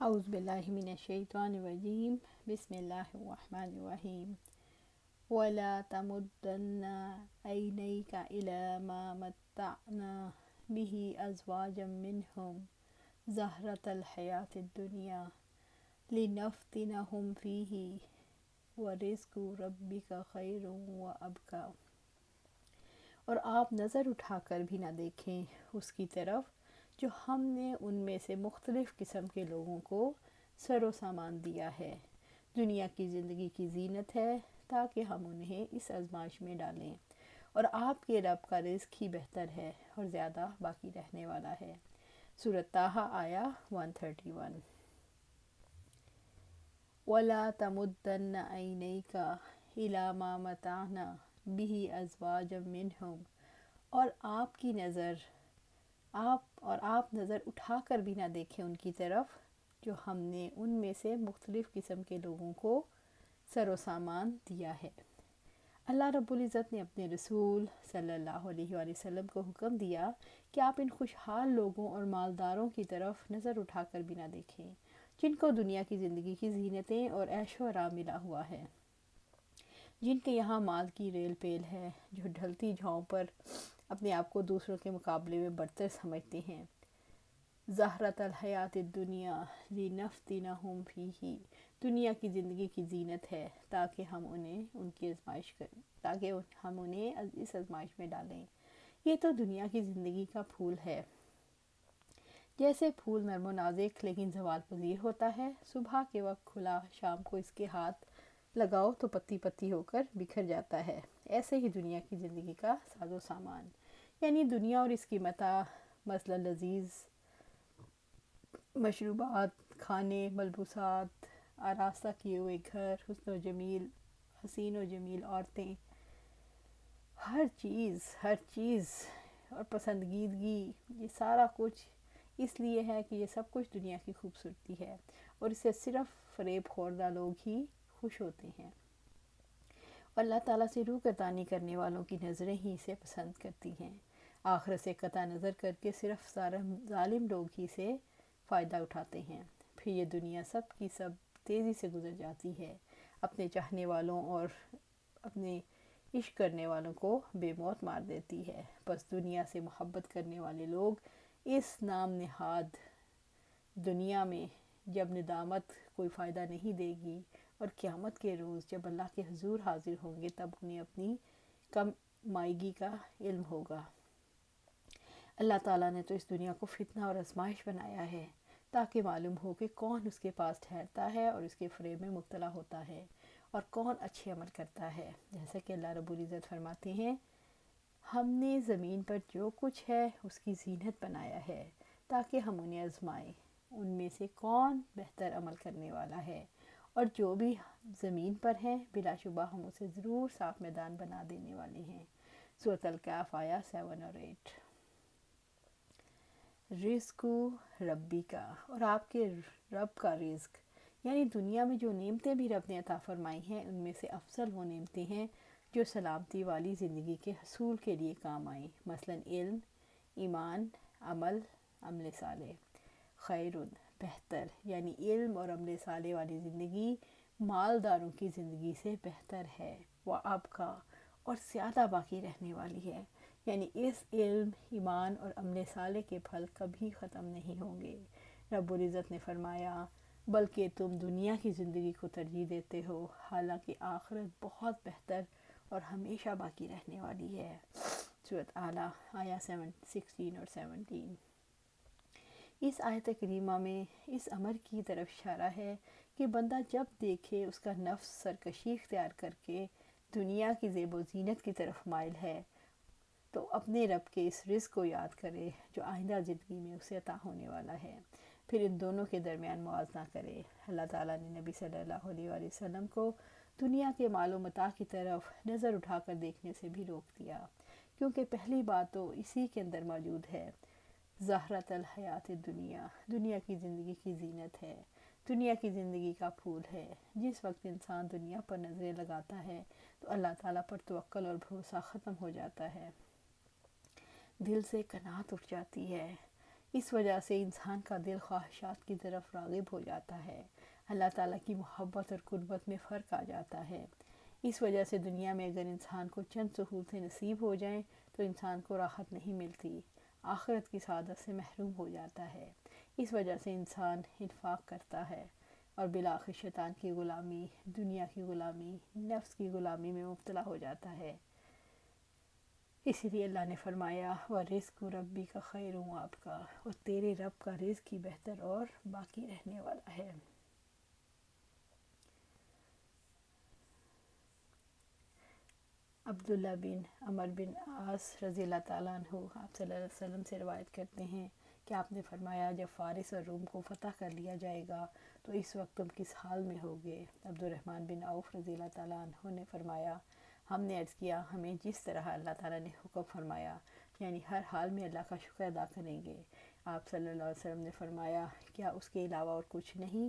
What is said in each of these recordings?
اعوذ باللہ من الشیطان الرجیم بسم اللہ الرحمن الرحیم ولا تمدن عینیک الی ما متعنا به ازواجا منهم زہرۃ الحیاۃ الدنیا لنفتنہم فیہ ورزق ربک خیر وابقی۔ اور آپ نظر اٹھا کر بھی نہ دیکھیں اس کی طرف جو ہم نے ان میں سے مختلف قسم کے لوگوں کو سر و سامان دیا ہے۔ دنیا کی زندگی کی زینت ہے تاکہ ہم انہیں اس آزمائش میں ڈالیں، اور آپ کے رب کا رزق ہی بہتر ہے اور زیادہ باقی رہنے والا ہے۔ سورۃ طٰہٰ آیہ 131۔ وَلَا تَمُدَّنَّ عَيْنَيْكَ إِلَىٰ مَا مَتَعْنَا بِهِ أَزْوَاجًا مِّنْهُمْ، اور آپ نظر اٹھا کر بھی نہ دیکھیں ان کی طرف جو ہم نے ان میں سے مختلف قسم کے لوگوں کو سر و سامان دیا ہے۔ اللہ رب العزت نے اپنے رسول صلی اللہ علیہ وآلہ وسلم کو حکم دیا کہ آپ ان خوشحال لوگوں اور مالداروں کی طرف نظر اٹھا کر بھی نہ دیکھیں جن کو دنیا کی زندگی کی زینتیں اور عیش و آرام ملا ہوا ہے، جن کے یہاں مال کی ریل پیل ہے، جو ڈھلتی چھاؤں پر اپنے آپ کو دوسروں کے مقابلے میں برتر سمجھتے ہیں۔ زہرۃ الحیاۃ الدنیا لنفتنہم فیہ، دنیا کی زندگی کی زینت ہے تاکہ ہم انہیں اس آزمائش میں ڈالیں۔ یہ تو دنیا کی زندگی کا پھول ہے، جیسے پھول نرم و نازک لیکن زوال پذیر ہوتا ہے، صبح کے وقت کھلا، شام کو اس کے ہاتھ لگاؤ تو پتی پتی ہو کر بکھر جاتا ہے۔ ایسے ہی دنیا کی زندگی کا ساز و سامان، یعنی دنیا اور اس کی متاع، مثلا لذیذ مشروبات، کھانے، ملبوسات، آراستہ کیے ہوئے گھر، حسین و جمیل عورتیں، ہر چیز اور پسندیدگی، یہ سارا کچھ اس لیے ہے کہ یہ سب کچھ دنیا کی خوبصورتی ہے، اور اسے صرف فریب خوردہ لوگ ہی خوش ہوتے ہیں، اور اللہ تعالیٰ سے روح گردانی کرنے والوں کی نظریں ہی اسے پسند کرتی ہیں۔ آخرت سے قطع نظر کر کے صرف ظالم لوگ ہی سے فائدہ اٹھاتے ہیں۔ پھر یہ دنیا سب کی سب تیزی سے گزر جاتی ہے، اپنے چاہنے والوں اور اپنے عشق کرنے والوں کو بے موت مار دیتی ہے۔ بس دنیا سے محبت کرنے والے لوگ اس نام نہاد دنیا میں جب ندامت کوئی فائدہ نہیں دے گی، اور قیامت کے روز جب اللہ کے حضور حاضر ہوں گے، تب انہیں اپنی کم مائیگی کا علم ہوگا۔ اللہ تعالیٰ نے تو اس دنیا کو فتنہ اور آزمائش بنایا ہے تاکہ معلوم ہو کہ کون اس کے پاس ٹھہرتا ہے اور اس کے فریب میں مبتلا ہوتا ہے، اور کون اچھے عمل کرتا ہے۔ جیسا کہ اللہ رب العزت فرماتے ہیں، ہم نے زمین پر جو کچھ ہے اس کی زینت بنایا ہے تاکہ ہم انہیں آزمائیں، ان میں سے کون بہتر عمل کرنے والا ہے، اور جو بھی زمین پر ہیں بلا شبہ ہم اسے ضرور صاف میدان بنا دینے والے ہیں۔ سورۃ الکہف آیہ 7 اور 8۔ رزق ربی کا، اور آپ کے رب کا رزق، یعنی دنیا میں جو نعمتیں بھی رب نے عطا فرمائی ہیں، ان میں سے افضل وہ نعمتیں ہیں جو سلامتی والی زندگی کے حصول کے لیے کام آئیں، مثلا علم، ایمان، عمل صالح۔ خیر، بہتر، یعنی علم اور عمل صالح والی زندگی مالداروں کی زندگی سے بہتر ہے، وابقی، اور زیادہ باقی رہنے والی ہے، یعنی اس علم، ایمان اور عمل صالح کے پھل کبھی ختم نہیں ہوں گے۔ رب العزت نے فرمایا، بلکہ تم دنیا کی زندگی کو ترجیح دیتے ہو، حالانکہ آخرت بہت بہتر اور ہمیشہ باقی رہنے والی ہے۔ سورۃ اعلیٰ آیہ 16 اور 17۔ اس آیت کریمہ میں اس امر کی طرف اشارہ ہے کہ بندہ جب دیکھے اس کا نفس سرکشی اختیار کر کے دنیا کی زیب و زینت کی طرف مائل ہے، تو اپنے رب کے اس رزق کو یاد کرے جو آئندہ زندگی میں اسے عطا ہونے والا ہے، پھر ان دونوں کے درمیان موازنہ کرے۔ اللہ تعالیٰ نے نبی صلی اللہ علیہ وآلہ وسلم کو دنیا کے مال و متاع کی طرف نظر اٹھا کر دیکھنے سے بھی روک دیا، کیونکہ پہلی بات تو اسی کے اندر موجود ہے، زہرۃ الحیاۃ الدنیا، دنیا کی زندگی کی زینت ہے، دنیا کی زندگی کا پھول ہے۔ جس وقت انسان دنیا پر نظریں لگاتا ہے تو اللہ تعالیٰ پر توکل اور بھروسہ ختم ہو جاتا ہے، دل سے قناعت اٹھ جاتی ہے، اس وجہ سے انسان کا دل خواہشات کی طرف راغب ہو جاتا ہے، اللہ تعالیٰ کی محبت اور قربت میں فرق آ جاتا ہے۔ اس وجہ سے دنیا میں اگر انسان کو چند سہولتیں نصیب ہو جائیں تو انسان کو راحت نہیں ملتی، آخرت کی سعادت سے محروم ہو جاتا ہے۔ اس وجہ سے انسان انفاق کرتا ہے اور بالآخر شیطان کی غلامی، دنیا کی غلامی، نفس کی غلامی میں مبتلا ہو جاتا ہے۔ اسی لیے اللہ نے فرمایا وَرِزْقُ رَبِّكَ خَيْرٌ وَأَبْقَىٰ، اور تیرے رب کا رزق ہی بہتر اور باقی رہنے والا ہے۔ عبداللہ بن عمر بن عاص رضی اللہ تعالیٰ عنہ آپ صلی اللہ علیہ وسلم سے روایت کرتے ہیں کہ آپ نے فرمایا جب فارس اور روم کو فتح کر لیا جائے گا تو اس وقت تم کس حال میں ہوگے؟ عبد الرحمن بن عوف رضی اللہ تعالیٰ عنہ نے فرمایا ہم نے عرض کیا ہمیں جس طرح اللہ تعالیٰ نے حکم فرمایا، یعنی ہر حال میں اللہ کا شکر ادا کریں گے۔ آپ صلی اللہ علیہ وسلم نے فرمایا کیا اس کے علاوہ اور کچھ نہیں؟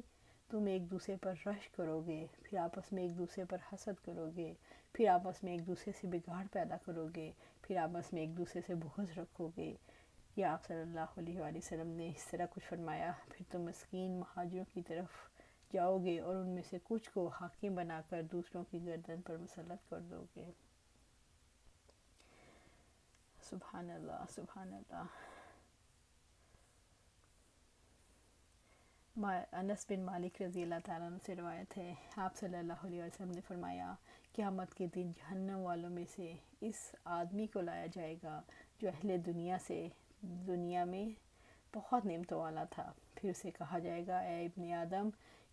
تم ایک دوسرے پر رشک کرو گے، پھر آپس میں ایک دوسرے پر حسد کرو گے، پھر آپس میں ایک دوسرے سے بگاڑ پیدا کرو گے، پھر آپس میں ایک دوسرے سے بغض رکھو گے۔ یا آپ صلی اللہ علیہ وآلہ وسلم نے اس طرح کچھ فرمایا پھر تم مسکین مہاجروں کی طرف جاؤ گے اور ان میں سے کچھ کو حاکم بنا کر دوسروں کی گردن پر مسلط کر دو گے۔ سبحان اللہ، سبحان اللہ۔ انس بن مالک رضی اللہ تعالیٰ عنہ سے روایت ہے آپ صلی اللہ علیہ وسلم نے فرمایا قیامت کے دن جہنم والوں میں سے اس آدمی کو لایا جائے گا جو اہل دنیا میں بہت نعمتوں والا تھا، پھر اسے کہا جائے گا اے ابن آدم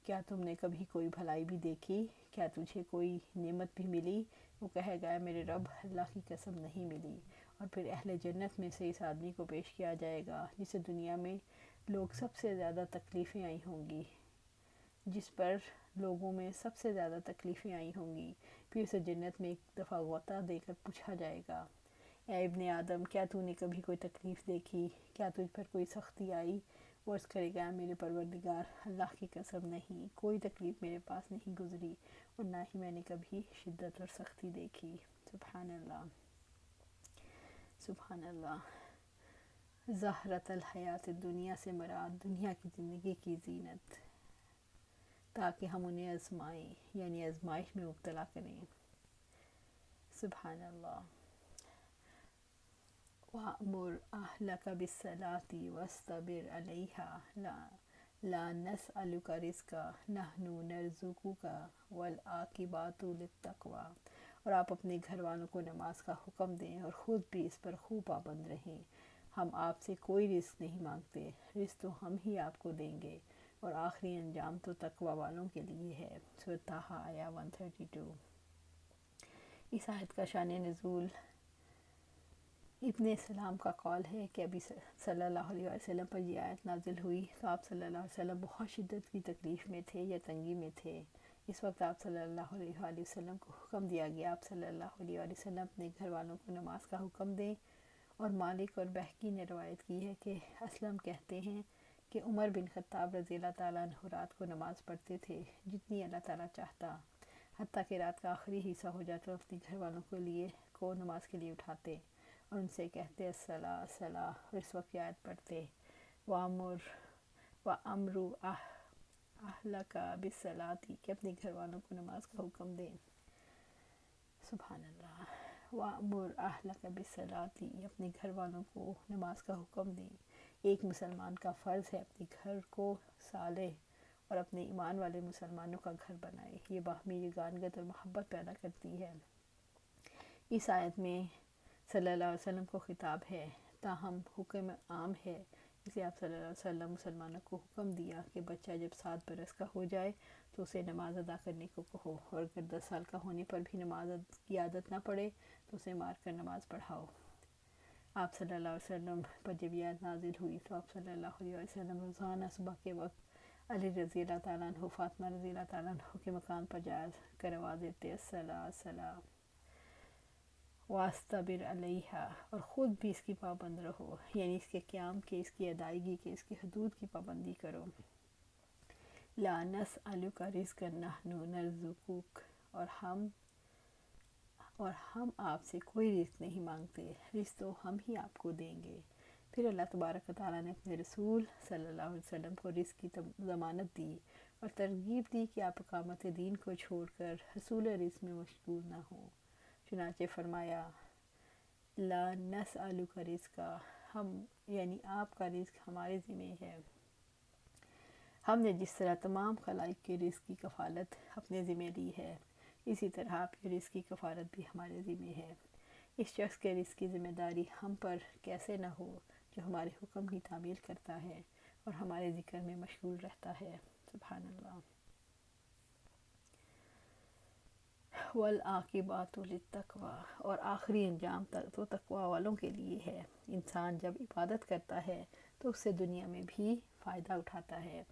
کیا تم نے کبھی کوئی بھلائی بھی دیکھی؟ کیا تجھے کوئی نعمت بھی ملی؟ وہ کہے گا میرے رب اللہ کی قسم نہیں ملی۔ اور پھر اہل جنت میں سے اس آدمی کو پیش کیا جائے گا جسے دنیا میں لوگ سب سے زیادہ تکلیفیں آئی ہوں گی، جس پر لوگوں میں سب سے زیادہ تکلیفیں آئی ہوں گی، پھر اسے جنت میں ایک دفعہ غوطہ دے کر پوچھا جائے گا اے ابن آدم کیا تو نے کبھی کوئی تکلیف دیکھی؟ کیا تجھ پر کوئی سختی آئی؟ وہ عرض کرے گا میرے پروردگار اللہ کی قسم نہیں، کوئی تکلیف میرے پاس نہیں گزری اور نہ ہی میں نے کبھی شدت اور سختی دیکھی۔ سبحان اللہ، سبحان اللہ۔ زہرۃ الحیات الدنیا سے مراد دنیا کی زندگی کی زینت، تاکہ ہم انہیں آزمائیں، یعنی آزمائش میں مبتلا کریں۔ سبحان اللہ۔ وَأْمُرْ أَهْلَكَ بِالصَّلَاةِ وَاصْطَبِرْ عَلَيْهَا لَا نَسْأَلُكَ رِزْقًا نَحْنُ نَرْزُقُكَ وَالْعَاقِبَةُ لِلتَّقْوَىٰ، اور آپ اپنے گھر والوں کو نماز کا حکم دیں اور خود بھی اس پر خوب پابند رہیں۔ ہم آپ سے کوئی رزق نہیں مانگتے، رزق تو ہم ہی آپ کو دیں گے اور آخری انجام تو تقوی والوں کے لیے ہے۔ سورۃ طٰہٰ آیہ 132۔ اس آیت کا شان نزول ابن سلام کا قول ہے کہ ابھی صلی اللہ علیہ وسلم پر یہ آیت نازل ہوئی تو آپ صلی اللہ علیہ وسلم بہت شدت کی تکلیف میں تھے یا تنگی میں تھے۔ اس وقت آپ صلی اللہ علیہ وآلہ وسلم کو حکم دیا گیا آپ صلی اللہ علیہ وآلہ وسلم اپنے گھر والوں کو نماز کا حکم دیں، اور مالک اور بہقی نے روایت کی ہے کہ اسلم کہتے ہیں کہ عمر بن خطاب رضی اللہ تعالیٰ عنہ رات کو نماز پڑھتے تھے جتنی اللہ تعالیٰ چاہتا، حتیٰ کہ رات کا آخری حصہ ہو جاتا اپنے گھر والوں کو نماز کے لیے اٹھاتے اور ان سے کہتے الصلاۃ الصلاۃ، اور اس وقت آیت پڑھتے وَأَمْرُ أَهْلَكَ بِالصَّلَاةِ کہ اپنے گھر والوں کو نماز کا حکم دیں۔ سبحان اللہ۔ وَأْمُرْ أَهْلَكَ بِالصَّلَاةِ اپنے گھر والوں کو نماز کا حکم دیں۔ ایک مسلمان کا فرض ہے اپنے گھر کو صالح اور اپنے ایمان والے مسلمانوں کا گھر بنائے، یہ باہمی یگانگت اور محبت پیدا کرتی ہے۔ اس آیت میں صلی اللہ علیہ وسلم کو خطاب ہے، تاہم حکم عام ہے، اس لیے آپ صلی اللہ علیہ وسلم مسلمانوں کو حکم دیا کہ بچہ جب 7 برس کا ہو جائے تو اسے نماز ادا کرنے کو کہو، اور اگر 10 سال کا ہونے پر بھی نماز کی عادت نہ پڑے تو اسے مار کر نماز پڑھاؤ۔ آپ صلی اللہ علیہ وسلم پر جب یہ آیت نازل ہوئی تو آپ صلی اللہ علیہ وسلم روزانہ صبح کے وقت علی رضی اللہ تعالیٰ عنہ، فاطمہ رضی اللہ تعالیٰ عنہ کے مکان پر جا کر آواز دیتے الصلاۃ الصلاۃ وَاسْتَبِرْ عَلَيْهَا، اور خود بھی اس کی پابند رہو، یعنی اس کے قیام کے، اس کی ادائیگی کے، اس کی حدود کی پابندی کرو۔ لَا نَسْأَلُكَ رِزْقًا نَحْنُ نَرْزُقُكَ، اور ہم آپ سے کوئی رزق نہیں مانگتے، رزق تو ہم ہی آپ کو دیں گے۔ پھر اللہ تبارک و تعالیٰ نے اپنے رسول صلی اللہ علیہ وسلم کو رزق کی ضمانت دی اور ترغیب دی کہ آپ اقامت دین کو چھوڑ کر حصول رزق میں مشغول نہ ہوں۔ چنانچہ فرمایا لا نسألک رزقا، ہم یعنی آپ کا رزق ہمارے ذمہ ہے۔ ہم نے جس طرح تمام خلائق کے رزق کی کفالت اپنے ذمہ لی ہے، اسی طرح آپ کے رزق کی کفالت بھی ہمارے ذمہ ہے۔ اس شخص کے رزق کی ذمہ داری ہم پر کیسے نہ ہو جو ہمارے حکم کی تعمیل کرتا ہے اور ہمارے ذکر میں مشغول رہتا ہے۔ سبحان اللہ۔ والعاقبۃ للتقویٰ، اور آخری انجام تو تقوی والوں کے لیے ہے۔ انسان جب عبادت کرتا ہے تو اس سے دنیا میں بھی فائدہ اٹھاتا ہے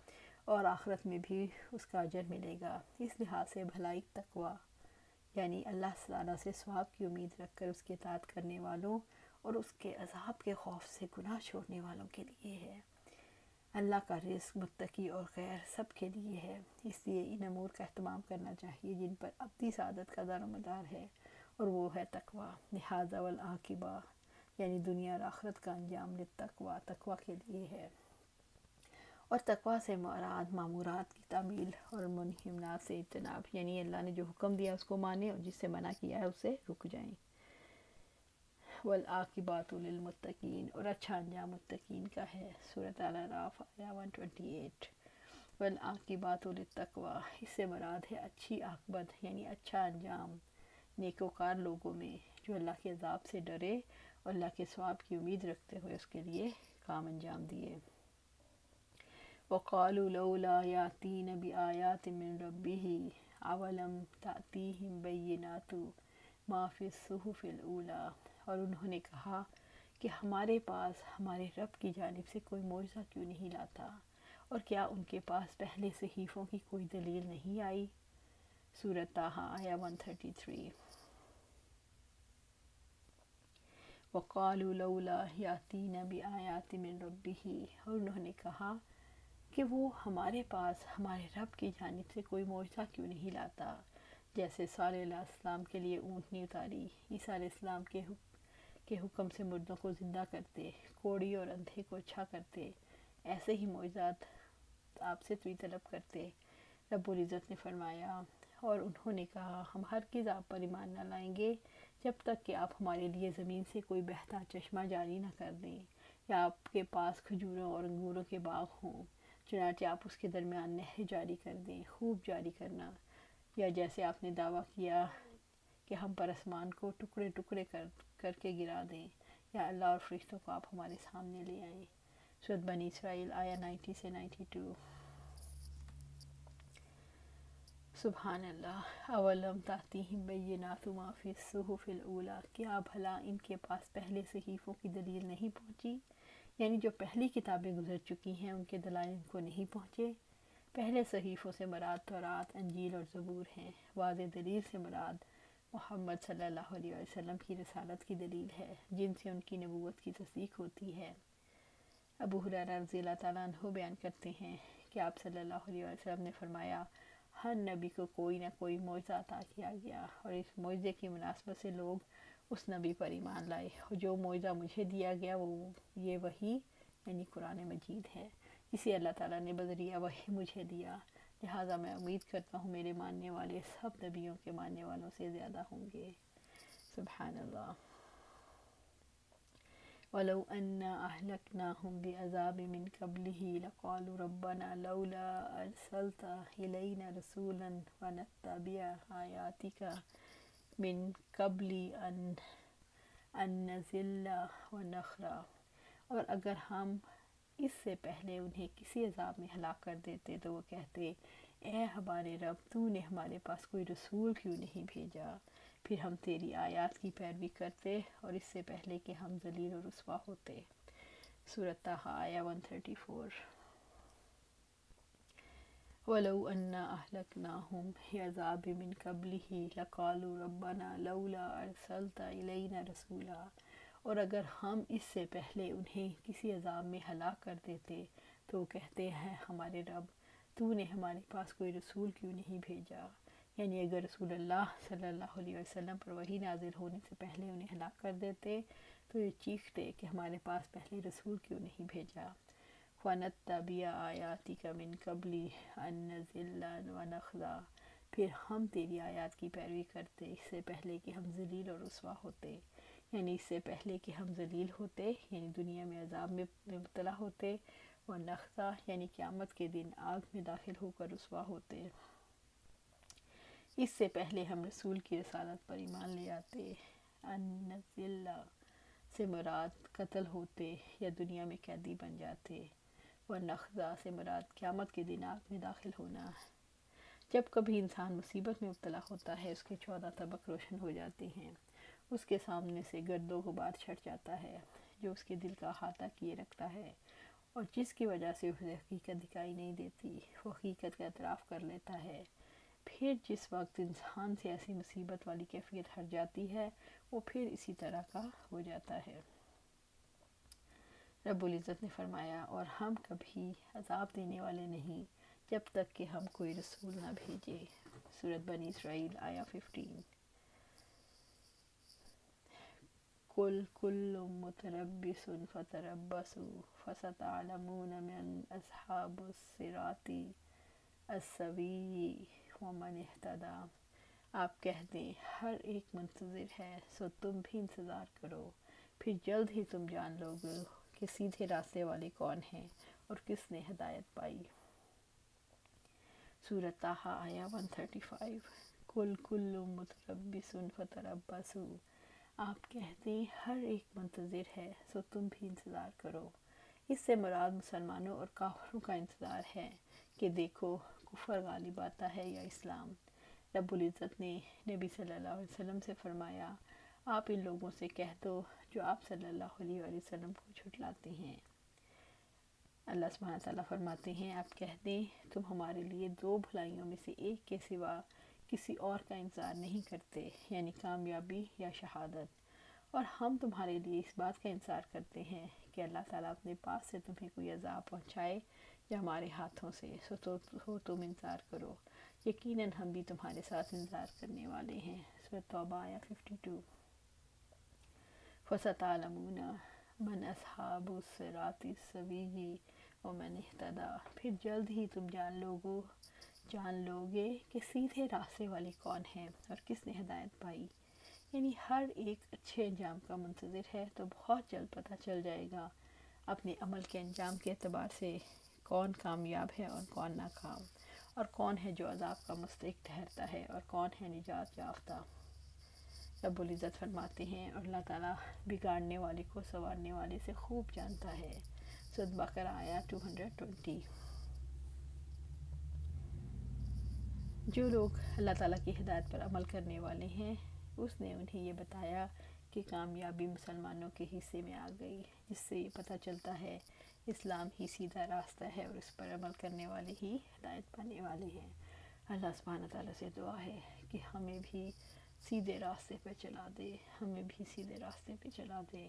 اور آخرت میں بھی اس کا اجر ملے گا۔ اس لحاظ سے بھلائی تقوی یعنی اللہ تعالیٰ سے ثواب کی امید رکھ کر اس کی اطاعت کرنے والوں اور اس کے عذاب کے خوف سے گناہ چھوڑنے والوں کے لیے ہے۔ اللہ کا رزق متقی اور غیر سب کے لیے ہے، اس لیے ان امور کا اہتمام کرنا چاہیے جن پر ابدی سعادت کا دار و مدار ہے، اور وہ ہے تقوی۔ لہذا والعاقبہ یعنی دنیا اور آخرت کا انجام للتقویٰ، تقوی کے لیے ہے، اور تقوی سے مراد مامورات کی تعمیل اور منہیات سے اجتناب، یعنی اللہ نے جو حکم دیا اس کو مانیں اور جس سے منع کیا ہے اس سے رک جائیں۔ والعاقبۃ للمتقین، اور اچھا انجام متقین کا ہے۔ سورۃ الاعراف آیہ 128۔ والعاقبۃ للتقویٰ، اس سے مراد ہے اچھی عاقبت یعنی اچھا انجام نیکوکار لوگوں میں جو اللہ کے عذاب سے ڈرے اور اللہ کے ثواب کی امید رکھتے ہوئے اس کے لیے کام انجام دیے۔ وقالوا لولا یاتین بآیات من ربہ اولم تأتیہم بینات ما فی الصحف الاولیٰ، اور انہوں نے کہا کہ ہمارے پاس ہمارے رب کی جانب سے کوئی معجزہ کیوں نہیں لاتا، اور کیا ان کے پاس پہلے صحیفوں کی کوئی دلیل نہیں آئی۔ سورۃ طٰہٰ آیہ 133۔ وقالوا لولا یاتین بآیات من ربہ، اور انہوں نے کہا کہ وہ ہمارے پاس ہمارے رب کی جانب سے کوئی معجزہ کیوں نہیں لاتا، جیسے صالح علیہ السلام کے لیے اونٹنی اتاری، عیسیٰ علیہ السلام کے حکم سے مردوں کو زندہ کرتے، کوڑی اور اندھے کو اچھا کرتے، ایسے ہی معجزات آپ سے بھی طلب کرتے۔ رب العزت نے فرمایا اور انہوں نے کہا ہم ہرگز آپ پر ایمان نہ لائیں گے جب تک کہ آپ ہمارے لیے زمین سے کوئی بہتا چشمہ جاری نہ کر دیں، یا آپ کے پاس کھجوروں اور انگوروں کے باغ ہوں چنانچہ آپ اس کے درمیان نہر جاری کر دیں، خوب جاری کرنا، یا جیسے آپ نے دعویٰ کیا کہ ہم پر آسمان کو ٹکڑے ٹکڑے کر کے گرا دیں، یا اللہ اور فرشتوں کو آپ ہمارے سامنے لے آئیں۔ سورۃ بنی اسرائیل آیہ 90 سے 92۔ سبحان اللہ۔ اولم تأتیہم بینات ما فی الصحف الاولیٰ، کیا بھلا ان کے پاس پہلے صحیفوں کی دلیل نہیں پہنچی، یعنی جو پہلی کتابیں گزر چکی ہیں ان کے دلائل ان کو نہیں پہنچے۔ پہلے صحیفوں سے مراد تورات، انجیل اور زبور ہیں۔ واضح دلیل سے مراد محمد صلی اللہ علیہ وسلم کی رسالت کی دلیل ہے جن سے ان کی نبوت کی تصدیق ہوتی ہے۔ ابو ہریرہ رضی اللہ تعالیٰ عنہ بیان کرتے ہیں کہ آپ صلی اللہ علیہ وسلم نے فرمایا ہر نبی کو کوئی نہ کوئی معجزہ عطا کیا گیا، اور اس معجزے کی مناسبت سے لوگ اس نبی پر ایمان لائے، اور جو معجزہ مجھے دیا گیا وہ یہ وحی یعنی قرآن مجید ہے، جسے اللہ تعالیٰ نے بذریعہ وحی مجھے دیا، لہٰذا میں امید کرتا ہوں میرے ماننے والے سب نبیوں کے ماننے والوں سے زیادہ ہوں گے۔ سبحان اللہ۔ وَلَوْ أَنَّا أَهْلَكْنَاهُمْ بِعَذَابٍ مِّن قَبْلِهِ لَقَالُوا رَبَّنَا لَوْلَا أَرْسَلْتَ إِلَيْنَا رَسُولًا فَنَتَّبِعَ آيَاتِكَ مِن قَبْلِ أَن نَّذِلَّ وَنَخْزَىٰ، اور اگر ہم اس سے پہلے انہیں کسی عذاب میں ہلاک کر دیتے تو وہ کہتے اے ہمارے رب تو نے ہمارے پاس کوئی رسول کیوں نہیں بھیجا، پھر ہم تیری آیات کی پیروی کرتے اور اس سے پہلے کہ ہم ذلیل و رسوا ہوتے۔ سورۃ طٰہٰ آیہ 134۔ وَلَوْ أَنَّا أَهْلَكْنَاهُمْ بِعَذَابٍ مِّن قَبْلِهِ لَقَالُوا رَبَّنَا لَوْلَا أَرْسَلْتَ إِلَيْنَا رَسُولًا، اور اگر ہم اس سے پہلے انہیں کسی عذاب میں ہلاک کر دیتے تو وہ کہتے ہیں ہمارے رب تو نے ہمارے پاس کوئی رسول کیوں نہیں بھیجا، یعنی اگر رسول اللہ صلی اللہ علیہ وسلم پر وحی نازل ہونے سے پہلے انہیں ہلاک کر دیتے تو یہ چیختے کہ ہمارے پاس پہلے رسول کیوں نہیں بھیجا۔ وَنَتَّبِعَ آیَاتِکَ مِن قَبْلِ أَن نَّذِلَّ وَنَخْزَىٰ، پھر ہم تیری آیات کی پیروی کرتے اس سے پہلے کہ ہم ذلیل اور رسوا ہوتے، یعنی اس سے پہلے کہ ہم ذلیل ہوتے، یعنی دنیا میں عذاب میں مبتلا ہوتے، وَنَخْزَىٰ یعنی قیامت کے دن آگ میں داخل ہو کر رسوا ہوتے، اس سے پہلے ہم رسول کی رسالت پر ایمان لے آتے۔ ان نزل سے مراد قتل ہوتے یا دنیا میں قیدی بن جاتے، ونخزا سے مراد قیامت کے دن آگ میں داخل ہونا۔ جب کبھی انسان مصیبت میں مبتلا ہوتا ہے اس کے 14 طبق روشن ہو جاتے ہیں، اس کے سامنے سے گرد و غبار چھٹ جاتا ہے جو اس کے دل کا احاطہ کیے رکھتا ہے، اور جس کی وجہ سے اسے حقیقت دکھائی نہیں دیتی، وہ حقیقت کا اعتراف کر لیتا ہے۔ پھر جس وقت انسان سے ایسی مصیبت والی کیفیت ہٹ جاتی ہے وہ پھر اسی طرح کا ہو جاتا ہے۔ رب العزت نے فرمایا اور ہم کبھی عذاب دینے والے نہیں جب تک کہ ہم کوئی رسول نہ بھیجے۔ سورۃ بنی اسرائیل آیا 15۔ قُلْ كُلٌّ مُتَرَبِّصٌ فَتَرَبَّصُوا فَسَتَعْلَمُونَ مَنْ أَصْحَابُ الصِّرَاطِ السَّوِيِّ وَمَنِ اهْتَدَىٰ، آپ کہہ دیں ہر ایک منتظر ہے سو تم بھی انتظار کرو، پھر جلد ہی تم جان لو گے کہ سیدھے راستے والے کون ہیں اور کس نے ہدایت پائی۔ سورۃ طٰہٰ آیا 135۔ قُلْ كُلٌّ مُتَرَبِّصٌ فَتَرَبَّصُوا، آپ کہہ دیں ہر ایک منتظر ہے سو تم بھی انتظار کرو۔ اس سے مراد مسلمانوں اور کافروں کا انتظار ہے کہ دیکھو کفر غالب آتا ہے یا اسلام۔ رب العزت نے نبی صلی اللہ علیہ وسلم سے فرمایا آپ ان لوگوں سے کہہ دو جو آپ صلی اللہ علیہ وآلہ وسلم کو جھٹلاتے ہیں۔ اللہ سبحانہ تعالیٰ فرماتے ہیں آپ کہہ دیں تم ہمارے لیے دو بھلائیوں میں سے ایک کے سوا کسی اور کا انتظار نہیں کرتے، یعنی کامیابی یا شہادت، اور ہم تمہارے لیے اس بات کا انتظار کرتے ہیں کہ اللہ تعالیٰ اپنے پاس سے تمہیں کوئی عذاب پہنچائے یا ہمارے ہاتھوں سے، سو تم انتظار کرو، یقیناً ہم بھی تمہارے ساتھ انتظار کرنے والے ہیں۔ سورۃ توبہ آیا 52۔ فَسَتَعْلَمُونَ مَنْ أَصْحَابُ الصِّرَاطِ السَّوِيِّ وَمَنِ اهْتَدَىٰ، پھر جلد ہی تم جان لوگے کہ سیدھے راستے والے کون ہیں اور کس نے ہدایت پائی، یعنی ہر ایک اچھے انجام کا منتظر ہے تو بہت جلد پتہ چل جائے گا اپنے عمل کے انجام کے اعتبار سے کون کامیاب ہے اور کون ناکام، اور کون ہے جو عذاب کا مستحق ٹھہرتا ہے اور کون ہے نجات یافتہ۔ رب العزت فرماتے ہیں اور اللہ تعالیٰ بگاڑنے والے کو سنوارنے والے سے خوب جانتا ہے۔ سورۃ بقرہ آیا 220۔ جو لوگ اللہ تعالیٰ کی ہدایت پر عمل کرنے والے ہیں اس نے انہیں یہ بتایا کہ کامیابی مسلمانوں کے حصے میں آ گئی، جس سے یہ پتہ چلتا ہے اسلام ہی سیدھا راستہ ہے اور اس پر عمل کرنے والے ہی ہدایت پانے والے ہیں۔ اللہ سبحانہ تعالیٰ سے دعا ہے کہ ہمیں بھی سیدھے راستے پہ چلا دے، ہمیں بھی سیدھے راستے پہ چلا دے۔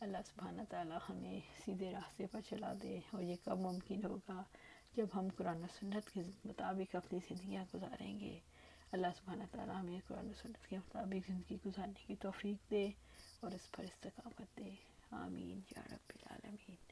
اللہ سبحانہ تعالیٰ ہمیں سیدھے راستے پر چلا دے، اور یہ کب ممکن ہوگا جب ہم قرآن و سنت کے مطابق اپنی زندگیاں گزاریں گے۔ اللہ سبحانہ تعالیٰ ہمیں قرآن و سنت کے مطابق زندگی گزارنے کی توفیق دے اور اس پر استقامت دے۔ آمین یا رب العالمین۔